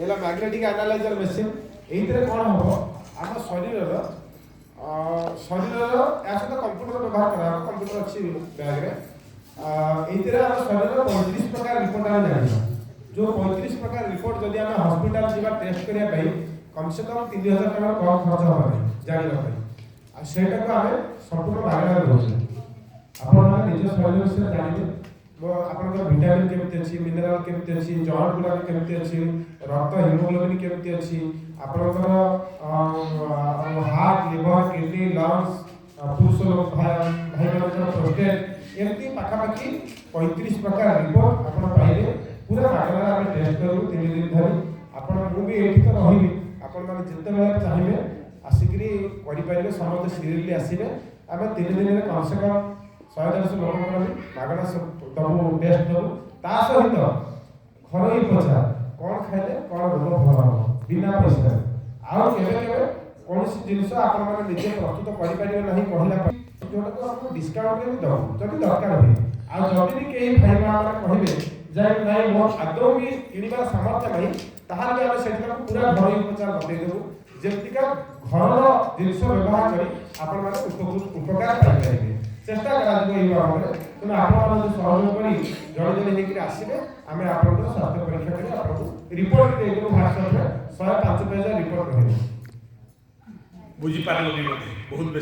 एला magnetic analyser machine एइतरे कोन हो आम शरीर या सहित कंप्यूटर व्यवहार करा कंप्यूटर अच्छी बैग रे एइतरे आम शरीर 35 प्रकार रिपोर्ट आम जानिबा जो 35 प्रकार रिपोर्ट जदि आम हॉस्पिटल जीवा टेस्ट करिया पई कम से कम 3000 टका कम खर्च होबा जानिबा पई आ सेटा को आम संपूर्ण मागणा दउछु आपण माने निज शरीर से जानिबे आपण विटामिन केमती अच्छी मिनरल केमती अच्छी जॉइंट गुडा केमती अच्छी रक्त हिमोग्लोबिन केमती अच्छी आपण हार्ट लिवर किडनी लंग्स पुरुष लोग भाई प्रोस्टेट एमती पाखापाखि 35 प्रकार रिपोर्ट आपण पाइले पूरा मागणा आम टेस्ट करू 3 दिन धरी आपण मु भी एठी तो रहिबी आपण माने जिते बेला चाहिए आसिकरी करि पाइले समस्त सीरियसली आसीबे आम 3 दिन रे कम से कम 100-150 लोक मागणा दबू टेस्ट दबू ता सहित घर उपचार कौन खाइले कौन रोग भल हम बिना पैसा आउ केबे केबे कौन जिनस आपण माने निजे प्रस्तुत करि परिबे नाही कहला जोटा को हम डिस्काउंट रे दबू जदि दरकार होई आ जदि भी केही भाई माने कहिबे जाय नाही मो आदौ भी किनिबा सामर्थ्य नाही ताहाले हम सेठला पूरा घर उपचार बतै देबू जेतिका घर जिनस व्यवहार करी आपण माने उपकार पाइ परिबे चेष्टा करा तेणु आप सहयोग कर जड़े जड़े होकर आसवे आम आप स्वास्थ्य परीक्षा कर आपको रिपोर्ट व्हाट्सएप 105 पेज रिपोर्ट रही बुझीपारे बहुत बेस